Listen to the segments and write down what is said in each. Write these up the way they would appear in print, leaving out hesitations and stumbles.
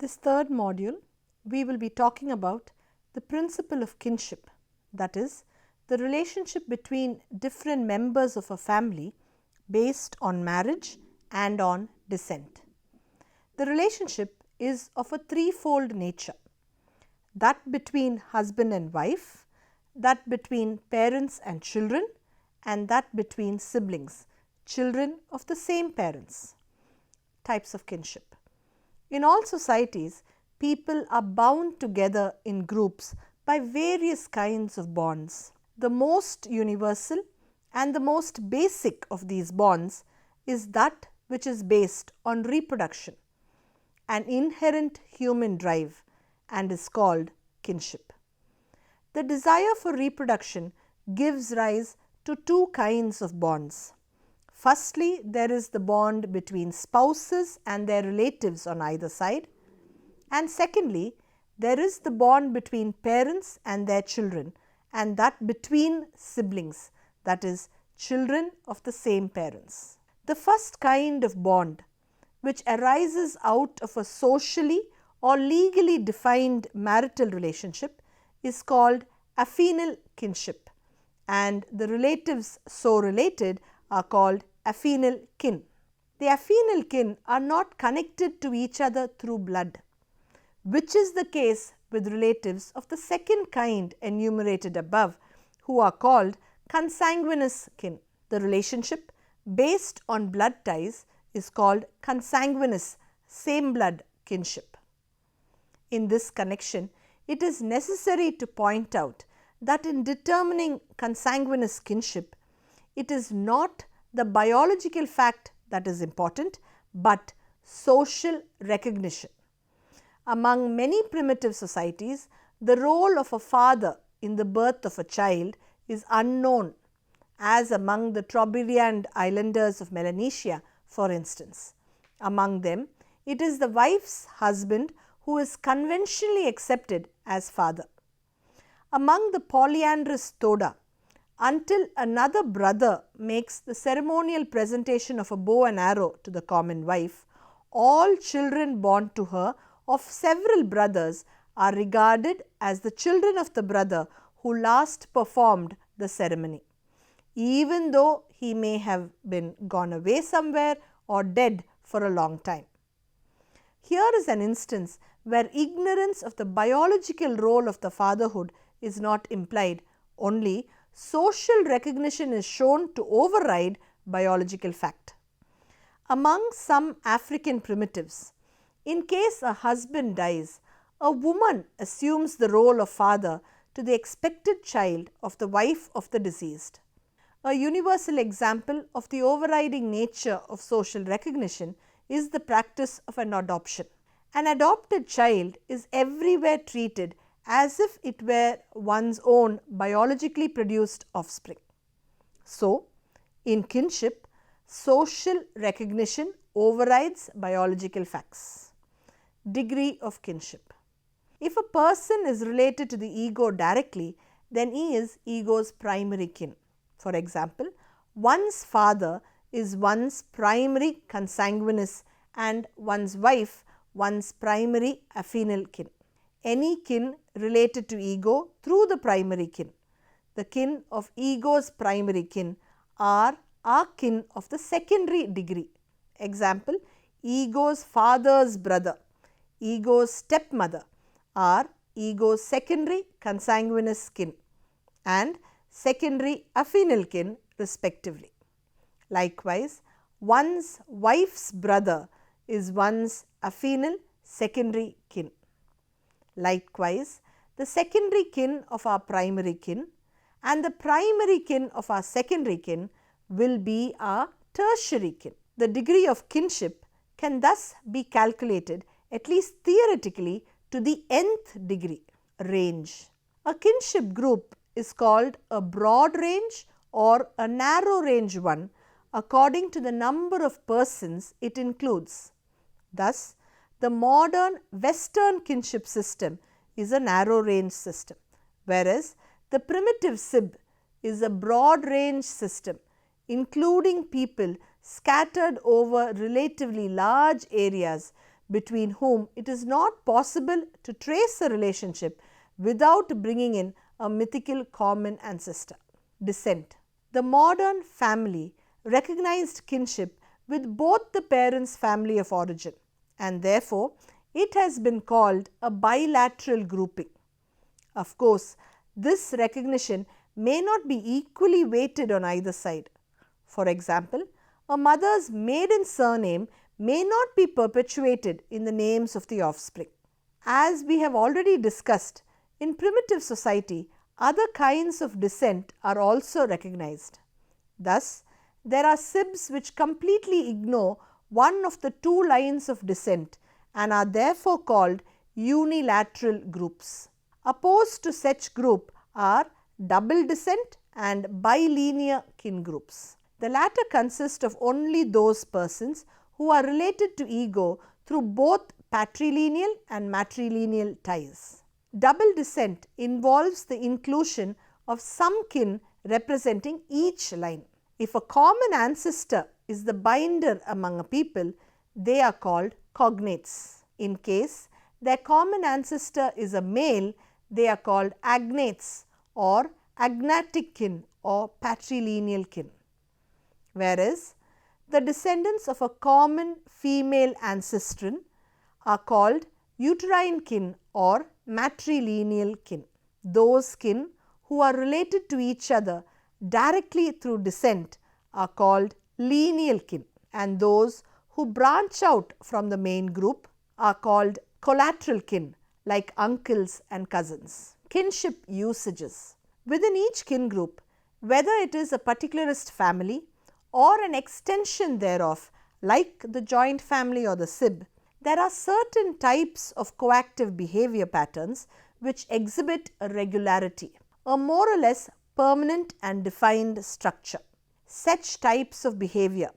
This third module, we will be talking about the principle of kinship, that is, the relationship between different members of a family based on marriage and on descent. The relationship is of a threefold nature: that between husband and wife, that between parents and children, and that between siblings, children of the same parents. Types of kinship. In all societies, people are bound together in groups by various kinds of bonds. The most universal and the most basic of these bonds is that which is based on reproduction, an inherent human drive, and is called kinship. The desire for reproduction gives rise to two kinds of bonds. Firstly, there is the bond between spouses and their relatives on either side, and secondly, there is the bond between parents and their children, and that between siblings, that is, children of the same parents. The first kind of bond, which arises out of a socially or legally defined marital relationship, is called affinal kinship, and the relatives so related are called affinal kin. The affinal kin are not connected to each other through blood, which is the case with relatives of the second kind enumerated above, who are called consanguineous kin. The relationship based on blood ties is called consanguineous same blood kinship. In this connection, it is necessary to point out that in determining consanguineous kinship, it is not the biological fact that is important, but social recognition. Among many primitive societies, the role of a father in the birth of a child is unknown, as among the Trobriand islanders of Melanesia, for instance. Among them, it is the wife's husband who is conventionally accepted as father. Among the polyandrous Toda, until another brother makes the ceremonial presentation of a bow and arrow to the common wife, all children born to her of several brothers are regarded as the children of the brother who last performed the ceremony, even though he may have been gone away somewhere or dead for a long time. Here is an instance where ignorance of the biological role of the fatherhood is not implied, only social recognition is shown to override biological fact. Among some African primitives, in case a husband dies, a woman assumes the role of father to the expected child of the wife of the deceased. A universal example of the overriding nature of social recognition is the practice of an adoption. An adopted child is everywhere treated as if it were one's own biologically produced offspring. So, in kinship, social recognition overrides biological facts. Degree of kinship. If a person is related to the ego directly, then he is ego's primary kin. For example, one's father is one's primary consanguineous and one's wife one's primary affinal kin. Any kin related to ego through the primary kin. The kin of ego's primary kin are kin of the secondary degree. Example, ego's father's brother, ego's stepmother are ego's secondary consanguineous kin and secondary affinal kin respectively. Likewise, one's wife's brother is one's affinal secondary kin. Likewise, the secondary kin of our primary kin and the primary kin of our secondary kin will be our tertiary kin. The degree of kinship can thus be calculated, at least theoretically, to the nth degree range. A kinship group is called a broad range or a narrow range one according to the number of persons it includes. Thus, the modern Western kinship system is a narrow range system, whereas the primitive SIB is a broad range system, including people scattered over relatively large areas between whom it is not possible to trace a relationship without bringing in a mythical common ancestor. Descent. The modern family recognized kinship with both the parents' family of origin, and therefore it has been called a bilateral grouping. Of course, this recognition may not be equally weighted on either side. For example, a mother's maiden surname may not be perpetuated in the names of the offspring. As we have already discussed, in primitive society, other kinds of descent are also recognized. Thus, there are sibs which completely ignore one of the two lines of descent and are therefore called unilateral groups. Opposed to such group are double descent and bilinear kin groups. The latter consist of only those persons who are related to ego through both patrilineal and matrilineal ties. Double descent involves the inclusion of some kin representing each line. If a common ancestor is the binder among a people, they are called cognates. In case their common ancestor is a male, they are called agnates or agnatic kin or patrilineal kin. Whereas, the descendants of a common female ancestrin are called uterine kin or matrilineal kin. Those kin who are related to each other directly through descent are called lineal kin, and those who branch out from the main group are called collateral kin, like uncles and cousins. Kinship usages. Within each kin group, whether it is a particularist family or an extension thereof, like the joint family or the sib, there are certain types of coactive behavior patterns which exhibit a regularity, a more or less permanent and defined structure. Such types of behavior,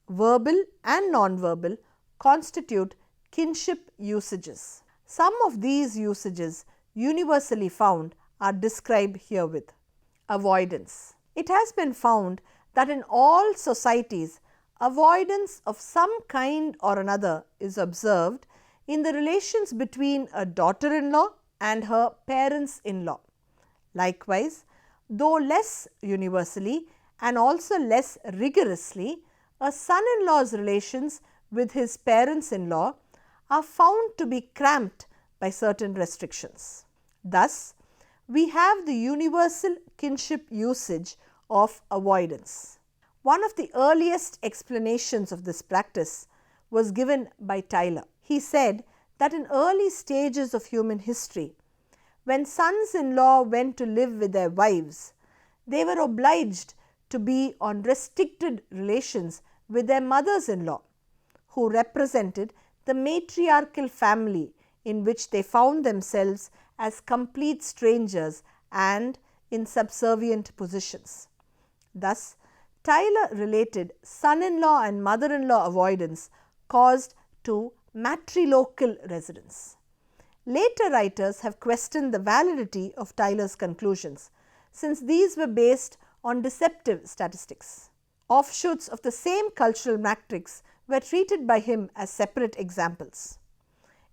verbal and non-verbal, constitute kinship usages. Some of these usages universally found are described herewith. Avoidance. It has been found that in all societies, avoidance of some kind or another is observed in the relations between a daughter-in-law and her parents-in-law. Likewise, though less universally and also less rigorously, a son-in-law's relations with his parents-in-law are found to be cramped by certain restrictions. Thus, we have the universal kinship usage of avoidance. One of the earliest explanations of this practice was given by Tyler. He said that in early stages of human history, when sons-in-law went to live with their wives, they were obliged to be on restricted relations with their mothers-in-law, who represented the matriarchal family in which they found themselves as complete strangers and in subservient positions. Thus, Tyler related son-in-law and mother-in-law avoidance caused to matrilocal residence. Later writers have questioned the validity of Tyler's conclusions, since these were based on deceptive statistics. Offshoots of the same cultural matrix were treated by him as separate examples.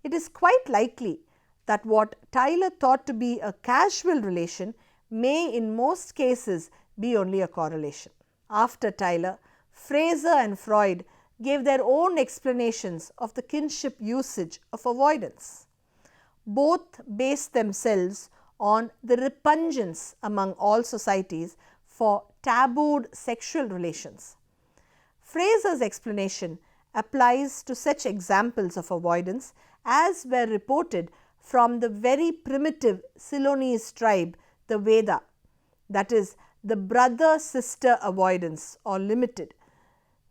It is quite likely that what Tyler thought to be a casual relation may in most cases be only a correlation. After Tyler, Fraser and Freud gave their own explanations of the kinship usage of avoidance. Both based themselves on the repugnance among all societies for tabooed sexual relations. Fraser's explanation applies to such examples of avoidance as were reported from the very primitive Ceylonese tribe, the Veda, that is, the brother-sister avoidance or limited.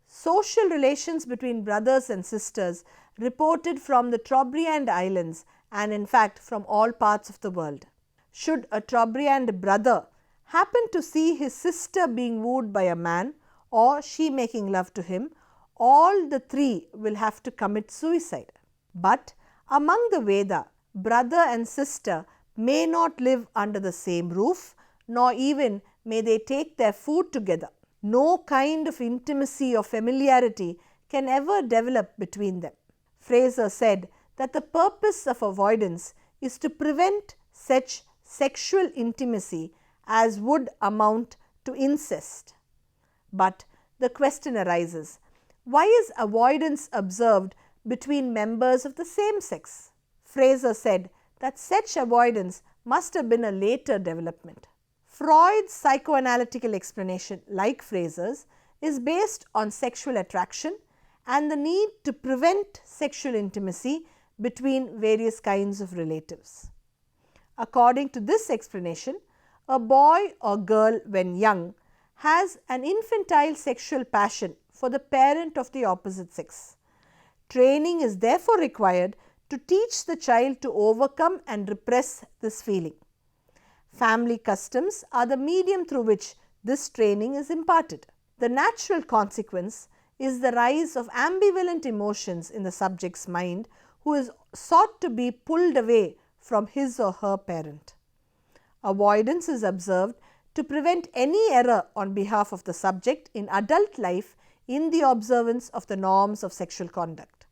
Social relations between brothers and sisters reported from the Trobriand Islands and in fact from all parts of the world. Should a Trobriand brother happen to see his sister being wooed by a man or she making love to him, all the three will have to commit suicide. But among the Veda, brother and sister may not live under the same roof, nor even may they take their food together. No kind of intimacy or familiarity can ever develop between them. Fraser said that the purpose of avoidance is to prevent such sexual intimacy as would amount to incest. But the question arises, why is avoidance observed between members of the same sex? Fraser said that such avoidance must have been a later development. Freud's psychoanalytical explanation, like Fraser's, is based on sexual attraction and the need to prevent sexual intimacy between various kinds of relatives. According to this explanation, a boy or girl when young has an infantile sexual passion for the parent of the opposite sex. Training is therefore required to teach the child to overcome and repress this feeling. Family customs are the medium through which this training is imparted. The natural consequence is the rise of ambivalent emotions in the subject's mind who is sought to be pulled away from his or her parent. Avoidance is observed to prevent any error on behalf of the subject in adult life in the observance of the norms of sexual conduct.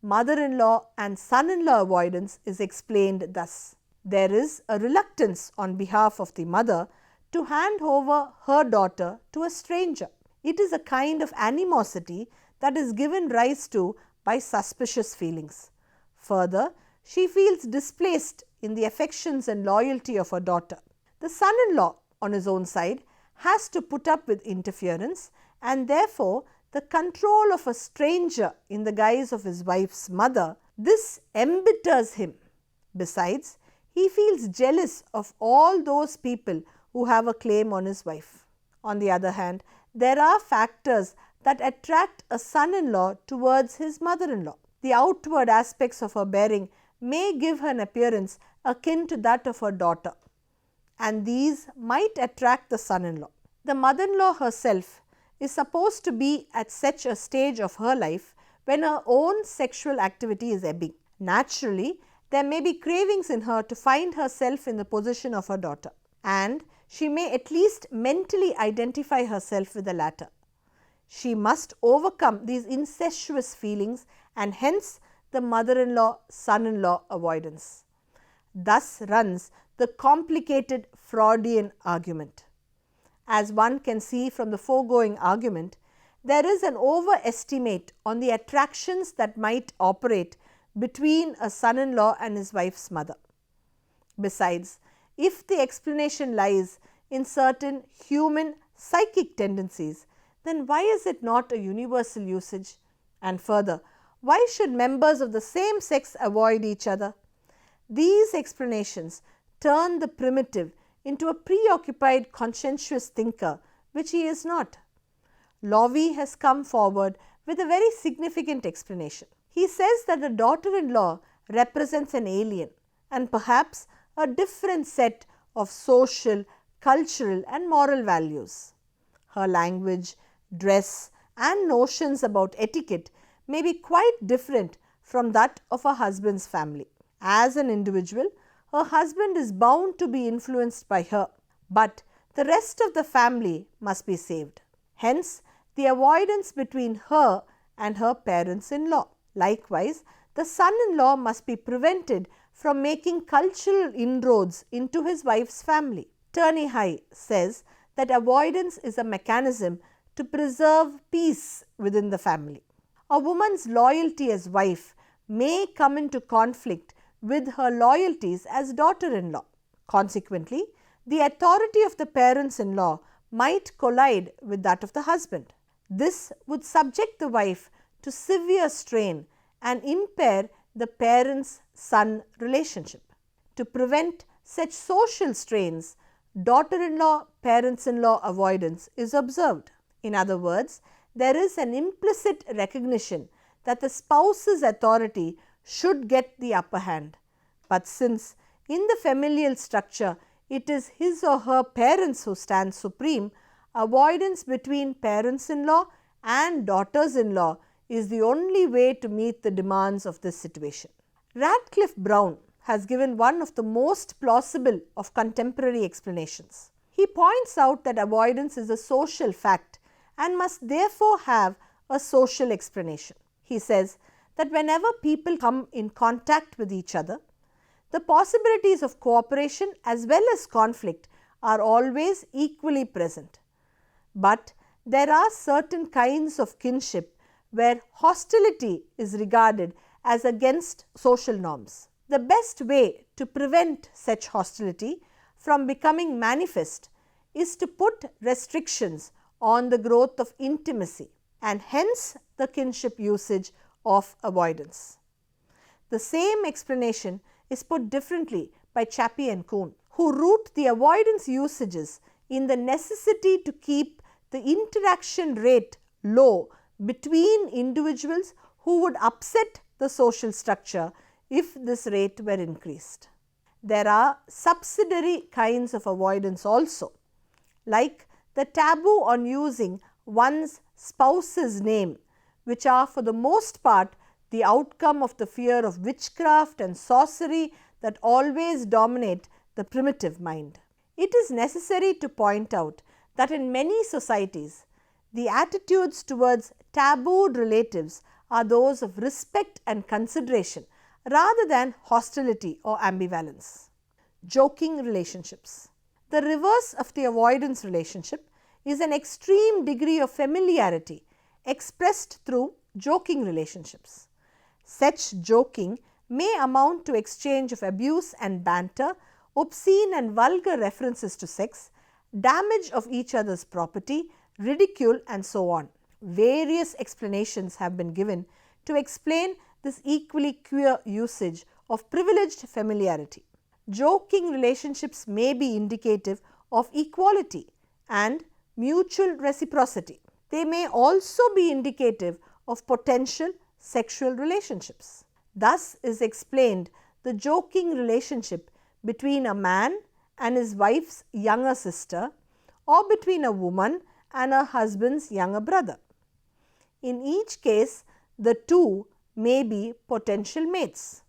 Mother-in-law and son-in-law avoidance is explained thus. There is a reluctance on behalf of the mother to hand over her daughter to a stranger. It is a kind of animosity that is given rise to by suspicious feelings. Further, she feels displaced in the affections and loyalty of her daughter. The son-in-law, on his own side, has to put up with interference, and therefore the control of a stranger in the guise of his wife's mother, this embitters him. Besides, he feels jealous of all those people who have a claim on his wife. On the other hand, there are factors that attract a son-in-law towards his mother-in-law. The outward aspects of her bearing may give her an appearance akin to that of her daughter, and these might attract the son-in-law. The mother-in-law herself is supposed to be at such a stage of her life when her own sexual activity is ebbing. Naturally, there may be cravings in her to find herself in the position of her daughter, and she may at least mentally identify herself with the latter. She must overcome these incestuous feelings, and hence the mother-in-law son-in-law avoidance. Thus runs the complicated Freudian argument. As one can see from the foregoing argument, there is an overestimate on the attractions that might operate between a son-in-law and his wife's mother. Besides, if the explanation lies in certain human psychic tendencies, then why is it not a universal usage? And further, why should members of the same sex avoid each other? These explanations turn the primitive into a preoccupied conscientious thinker, which he is not. Loewe has come forward with a very significant explanation. He says that the daughter-in-law represents an alien and perhaps a different set of social, cultural and moral values. Her language, dress and notions about etiquette may be quite different from that of her husband's family. As an individual, her husband is bound to be influenced by her, but the rest of the family must be saved. Hence, the avoidance between her and her parents-in-law. Likewise, the son-in-law must be prevented from making cultural inroads into his wife's family. Turney says that avoidance is a mechanism to preserve peace within the family. A woman's loyalty as wife may come into conflict with her loyalties as daughter-in-law. Consequently, the authority of the parents-in-law might collide with that of the husband. This would subject the wife to severe strain and impair the parents-son relationship. To prevent such social strains, daughter-in-law, parents-in-law avoidance is observed. In other words, there is an implicit recognition that the spouse's authority should get the upper hand. But since in the familial structure it is his or her parents who stand supreme, avoidance between parents-in-law and daughters-in-law is the only way to meet the demands of this situation. Radcliffe Brown has given one of the most plausible of contemporary explanations. He points out that avoidance is a social fact and must therefore have a social explanation. He says that whenever people come in contact with each other, the possibilities of cooperation as well as conflict are always equally present. But there are certain kinds of kinship where hostility is regarded as against social norms. The best way to prevent such hostility from becoming manifest is to put restrictions on the growth of intimacy, and hence the kinship usage of avoidance. The same explanation is put differently by Chappie and Kuhn, who root the avoidance usages in the necessity to keep the interaction rate low between individuals who would upset the social structure if this rate were increased. There are subsidiary kinds of avoidance also, like the taboo on using one's spouse's name, which are for the most part the outcome of the fear of witchcraft and sorcery that always dominate the primitive mind. It is necessary to point out that in many societies, the attitudes towards tabooed relatives are those of respect and consideration rather than hostility or ambivalence. Joking relationships. The reverse of the avoidance relationship is an extreme degree of familiarity expressed through joking relationships. Such joking may amount to exchange of abuse and banter, obscene and vulgar references to sex, damage of each other's property, ridicule, and so on. Various explanations have been given to explain this equally queer usage of privileged familiarity. Joking relationships may be indicative of equality and mutual reciprocity. They may also be indicative of potential sexual relationships. Thus is explained the joking relationship between a man and his wife's younger sister, or between a woman and her husband's younger brother. In each case, the two may be potential mates.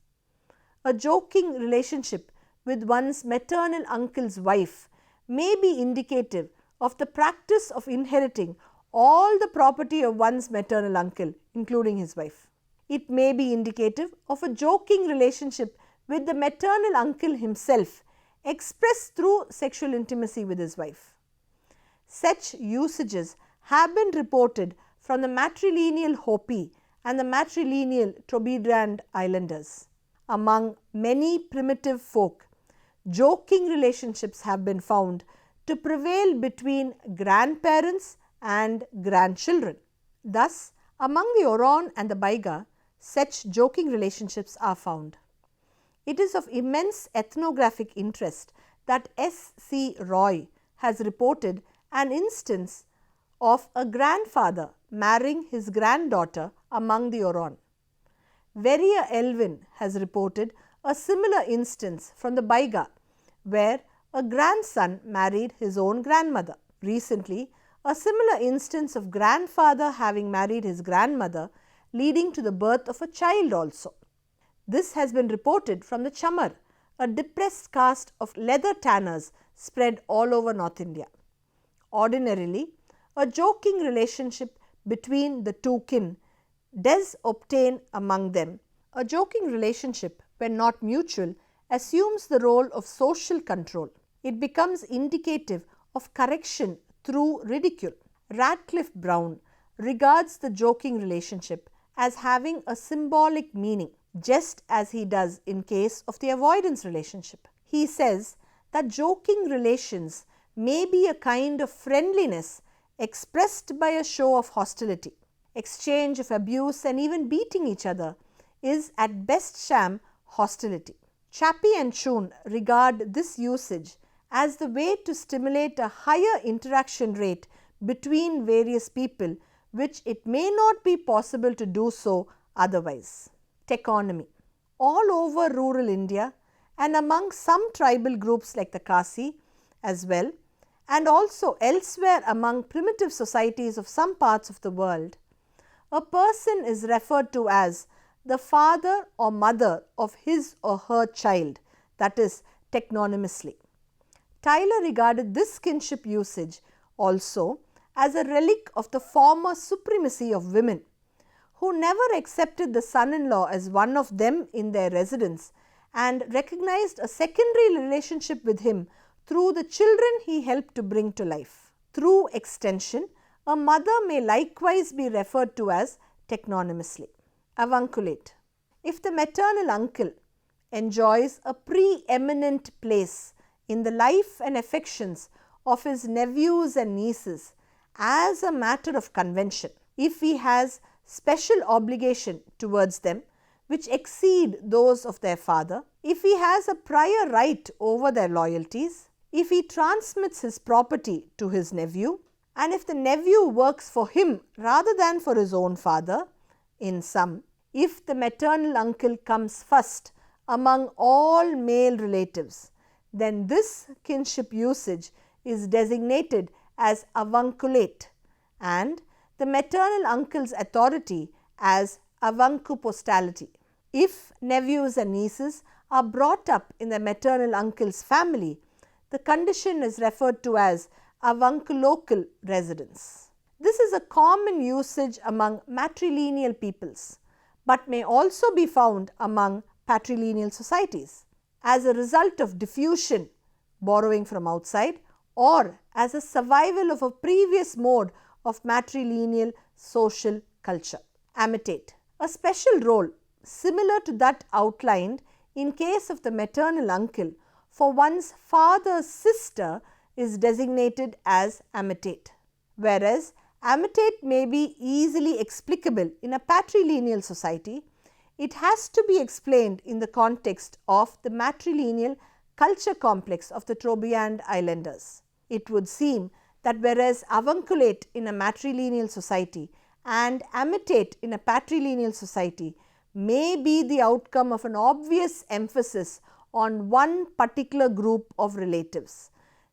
A joking relationship with one's maternal uncle's wife may be indicative of the practice of inheriting all the property of one's maternal uncle, including his wife. It may be indicative of a joking relationship with the maternal uncle himself, expressed through sexual intimacy with his wife. Such usages have been reported from the matrilineal Hopi and the matrilineal Trobriand Islanders. Among many primitive folk, joking relationships have been found to prevail between grandparents and grandchildren. Thus, among the Huron and the Baiga, such joking relationships are found. It is of immense ethnographic interest that S. C. Roy has reported an instance of a grandfather marrying his granddaughter among the Huron. Verrier Elwin has reported a similar instance from the Baiga, where a grandson married his own grandmother. Recently, a similar instance of grandfather having married his grandmother, leading to the birth of a child also. This has been reported from the Chamar, a depressed caste of leather tanners spread all over North India. Ordinarily, a joking relationship between the two kin does obtain among them. A joking relationship, when not mutual, assumes the role of social control. It becomes indicative of correction through ridicule. Radcliffe Brown regards the joking relationship as having a symbolic meaning, just as he does in case of the avoidance relationship. He says that joking relations may be a kind of friendliness expressed by a show of hostility. Exchange of abuse and even beating each other is at best sham hostility. Chappie and Kuhn regard this usage as the way to stimulate a higher interaction rate between various people, which it may not be possible to do so otherwise. Techonomy. All over rural India and among some tribal groups like the Khasi as well, and also elsewhere among primitive societies of some parts of the world, a person is referred to as the father or mother of his or her child, that is, technonymously. Tyler regarded this kinship usage also as a relic of the former supremacy of women, who never accepted the son-in-law as one of them in their residence and recognized a secondary relationship with him through the children he helped to bring to life. Through extension, a mother may likewise be referred to as technonymously. Avunculate. If the maternal uncle enjoys a preeminent place in the life and affections of his nephews and nieces as a matter of convention, if he has special obligation towards them which exceed those of their father, if he has a prior right over their loyalties, if he transmits his property to his nephew, and if the nephew works for him rather than for his own father, in sum, if the maternal uncle comes first among all male relatives, then this kinship usage is designated as avunculate and the maternal uncle's authority as avuncupostality. If nephews and nieces are brought up in the maternal uncle's family, the condition is referred to as avunculocal residence. This is a common usage among matrilineal peoples, but may also be found among patrilineal societies as a result of diffusion, borrowing from outside, or as a survival of a previous mode of matrilineal social culture. Amitate. A special role similar to that outlined in case of the maternal uncle for one's father's sister is designated as amitate, whereas amitate may be easily explicable in a patrilineal society. It has to be explained in the context of the matrilineal culture complex of the Trobriand Islanders. It would seem that whereas avunculate in a matrilineal society and amitate in a patrilineal society may be the outcome of an obvious emphasis on one particular group of relatives,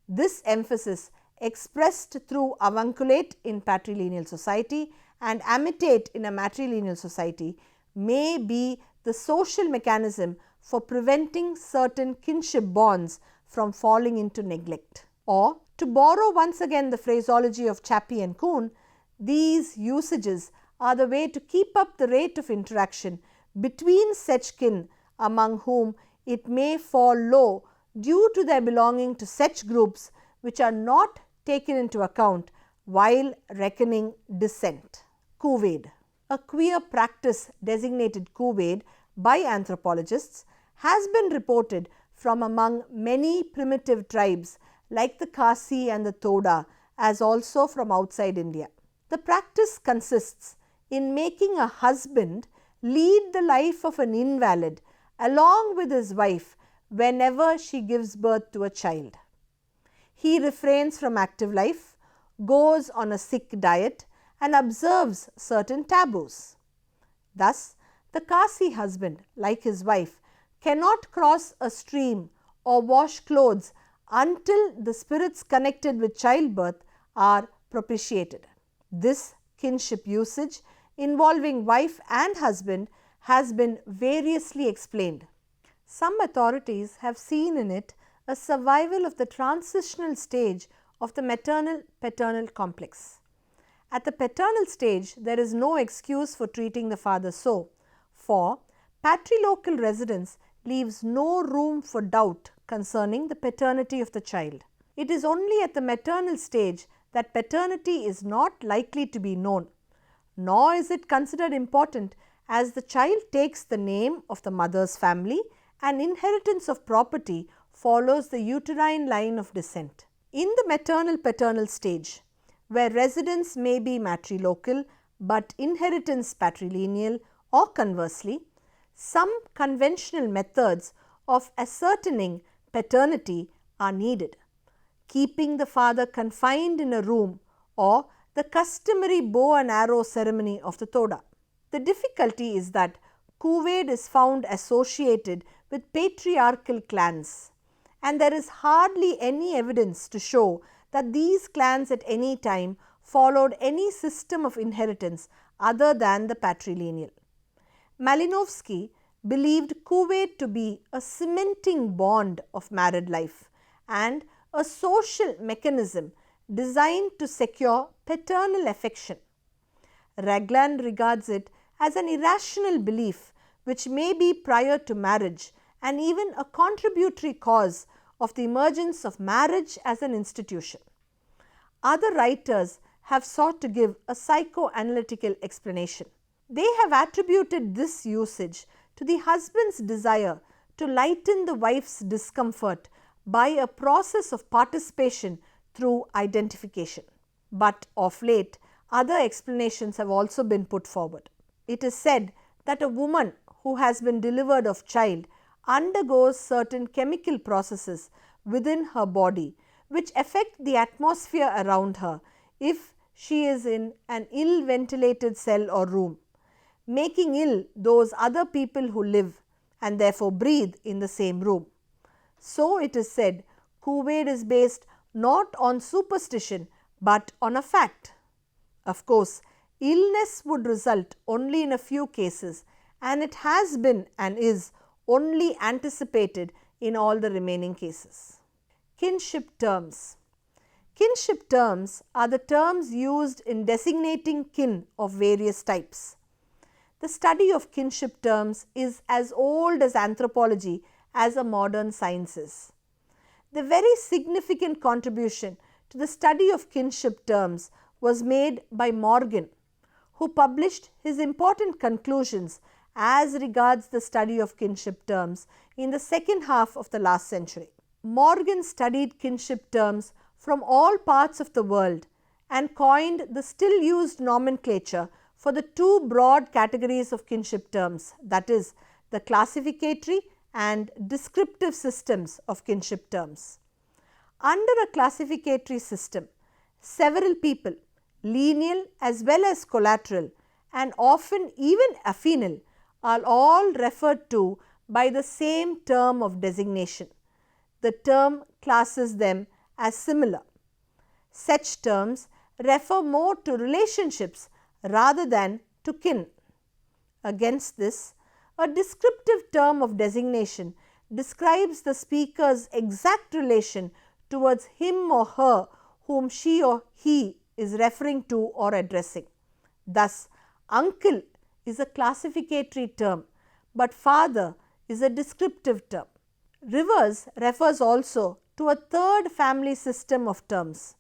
this emphasis expressed through avunculate in patrilineal society and amitate in a matrilineal society may be the social mechanism for preventing certain kinship bonds from falling into neglect. Or, to borrow once again the phraseology of Chappie and Kuhn, these usages are the way to keep up the rate of interaction between such kin among whom it may fall low due to their belonging to such groups which are not taken into account while reckoning descent. Couvade. A queer practice designated couvade by anthropologists has been reported from among many primitive tribes like the Khasi and the Toda, as also from outside India. The practice consists in making a husband lead the life of an invalid along with his wife whenever she gives birth to a child. He refrains from active life, goes on a sick diet and observes certain taboos. Thus, the Khasi husband, like his wife, cannot cross a stream or wash clothes until the spirits connected with childbirth are propitiated. This kinship usage involving wife and husband has been variously explained. Some authorities have seen in it a survival of the transitional stage of the maternal-paternal complex. At the paternal stage, there is no excuse for treating the father so, for patrilocal residence leaves no room for doubt concerning the paternity of the child. It is only at the maternal stage that paternity is not likely to be known, nor is it considered important, as the child takes the name of the mother's family and inheritance of property follows the uterine line of descent. In the maternal-paternal stage, where residence may be matrilocal but inheritance patrilineal, or conversely, some conventional methods of ascertaining paternity are needed, keeping the father confined in a room or the customary bow and arrow ceremony of the Toda. The difficulty is that couvade is found associated with patriarchal clans, and there is hardly any evidence to show that these clans at any time followed any system of inheritance other than the patrilineal. Malinowski believed couvade to be a cementing bond of married life and a social mechanism designed to secure paternal affection. Raglan regards it as an irrational belief which may be prior to marriage and even a contributory cause of the emergence of marriage as an institution. Other writers have sought to give a psychoanalytical explanation. They have attributed this usage to the husband's desire to lighten the wife's discomfort by a process of participation through identification. But of late, other explanations have also been put forward. It is said that a woman who has been delivered of child undergoes certain chemical processes within her body which affect the atmosphere around her if she is in an ill ventilated cell or room, making ill those other people who live and therefore breathe in the same room. So it is said, Kuwait is based not on superstition but on a fact. Of course, illness would result only in a few cases, and it has been and is only anticipated in all the remaining cases. Kinship terms. Kinship terms are the terms used in designating kin of various types. The study of kinship terms is as old as anthropology as a modern science is. The very significant contribution to the study of kinship terms was made by Morgan, who published his important conclusions as regards the study of kinship terms in the second half of the last century. Morgan studied kinship terms from all parts of the world and coined the still used nomenclature for the two broad categories of kinship terms, that is, the classificatory and descriptive systems of kinship terms. Under a classificatory system, several people, lineal as well as collateral and often even affinal, are all referred to by the same term of designation. The term classes them as similar. Such terms refer more to relationships rather than to kin. Against this, a descriptive term of designation describes the speaker's exact relation towards him or her whom she or he is referring to or addressing. Thus, uncle is a classificatory term, but father is a descriptive term. Reverse refers also to a third family system of terms.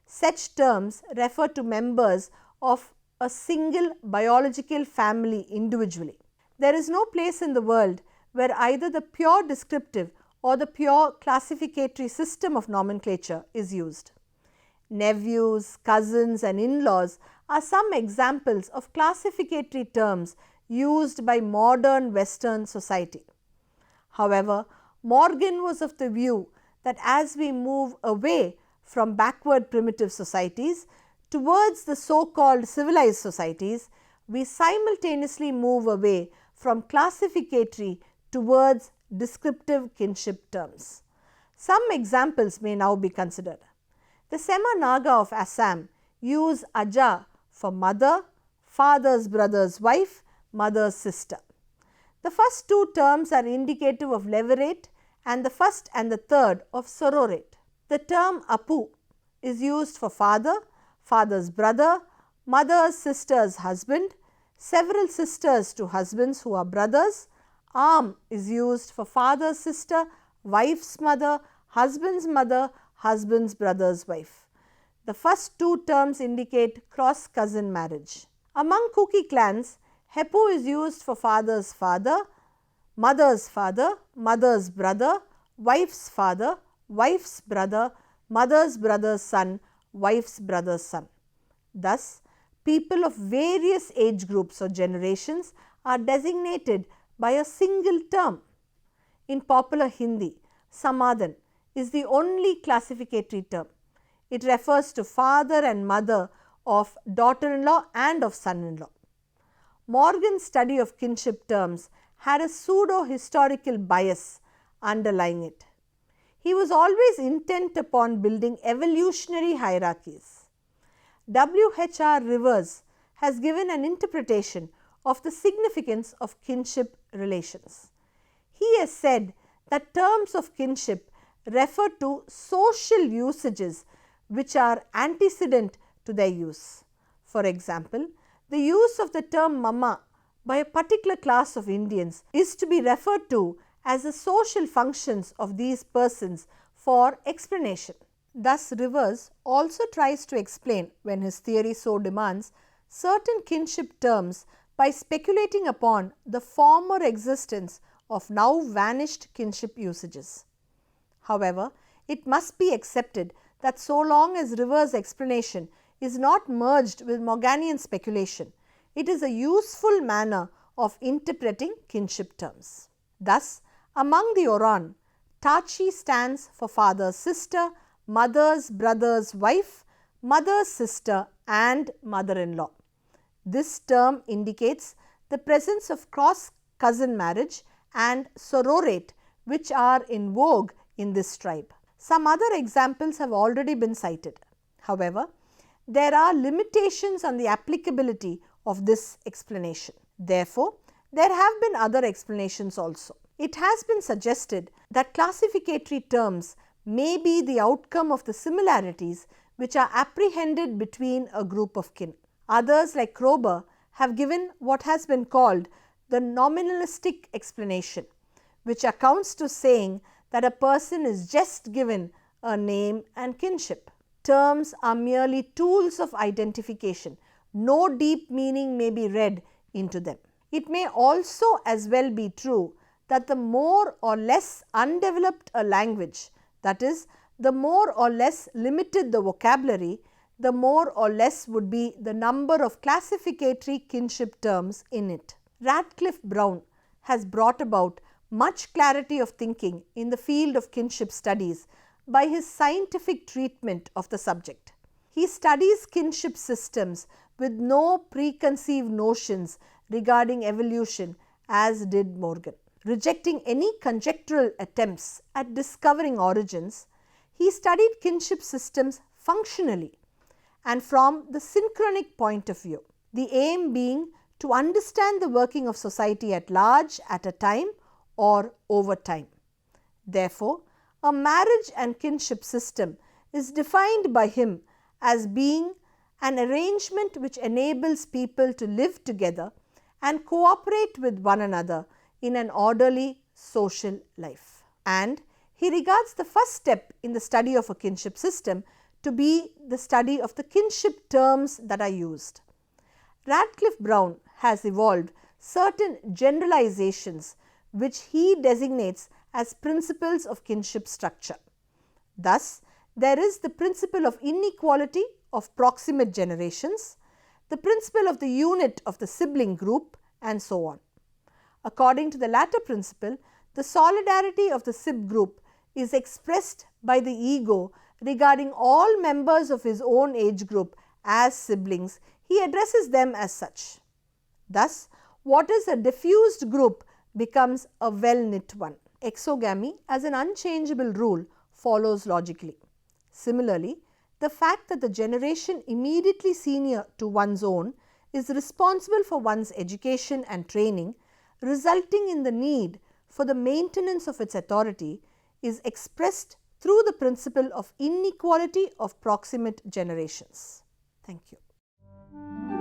Such terms refer to members of a single biological family individually. There is no place in the world where either the pure descriptive or the pure classificatory system of nomenclature is used. Nephews, cousins and in-laws are some examples of classificatory terms used by modern Western society. However, Morgan was of the view that as we move away from backward primitive societies towards the so-called civilized societies, we simultaneously move away from classificatory towards descriptive kinship terms. Some examples may now be considered. The Sema Naga of Assam use Aja for mother, father's brother's wife, mother's sister. The first two terms are indicative of levirate and the first and the third of sororate. The term Apu is used for father, father's brother, mother's sister's husband, several sisters to husbands who are brothers. Am is used for father's sister, wife's mother, husband's mother, husband's brother's wife. The first two terms indicate cross cousin marriage. Among Kuki clans, Hepu is used for father's father, mother's father, mother's brother, wife's father, wife's brother, mother's brother's son, wife's brother's son. Thus, people of various age groups or generations are designated by a single term. In popular Hindi, Samadhan is the only classificatory term. It refers to father and mother of daughter-in-law and of son-in-law. Morgan's study of kinship terms had a pseudo-historical bias underlying it. He was always intent upon building evolutionary hierarchies. W.H.R. Rivers has given an interpretation of the significance of kinship relations. He has said that terms of kinship refer to social usages which are antecedent to their use. For example, The use of the term mama by a particular class of Indians is to be referred to as the social functions of these persons for explanation. Thus, Rivers also tries to explain, when his theory so demands, certain kinship terms by speculating upon the former existence of now vanished kinship usages. However, it must be accepted that so long as Rivers' explanation is not merged with Morganian speculation, it is a useful manner of interpreting kinship terms. Thus, among the Oron, Tachi stands for father's sister, mother's brother's wife, mother's sister and mother-in-law. This term indicates the presence of cross-cousin marriage and sororate, which are in vogue in this tribe. Some other examples have already been cited. However, there are limitations on the applicability of this explanation. Therefore, there have been other explanations also. It has been suggested that classificatory terms may be the outcome of the similarities which are apprehended between a group of kin. Others, like Kroeber, have given what has been called the nominalistic explanation, which accounts to saying that a person is just given a name and kinship. Terms are merely tools of identification. No deep meaning may be read into them. It may also as well be true that the more or less undeveloped a language, that is, the more or less limited the vocabulary, the more or less would be the number of classificatory kinship terms in it. Radcliffe Brown has brought about much clarity of thinking in the field of kinship studies by his scientific treatment of the subject. He studies kinship systems with no preconceived notions regarding evolution, as did Morgan. Rejecting any conjectural attempts at discovering origins, he studied kinship systems functionally and from the synchronic point of view, the aim being to understand the working of society at large at a time or over time. Therefore, a marriage and kinship system is defined by him as being an arrangement which enables people to live together and cooperate with one another in an orderly social life. And he regards the first step in the study of a kinship system to be the study of the kinship terms that are used. Radcliffe Brown has evolved certain generalizations which he designates as principles of kinship structure. Thus, there is the principle of inequality of proximate generations, the principle of the unit of the sibling group, and so on. According to the latter principle, the solidarity of the sib group is expressed by the ego regarding all members of his own age group as siblings. He addresses them as such. Thus, what is a diffused group becomes a well-knit one. Exogamy as an unchangeable rule follows logically. Similarly, the fact that the generation immediately senior to one's own is responsible for one's education and training, resulting in the need for the maintenance of its authority, is expressed through the principle of inequality of proximate generations. Thank you.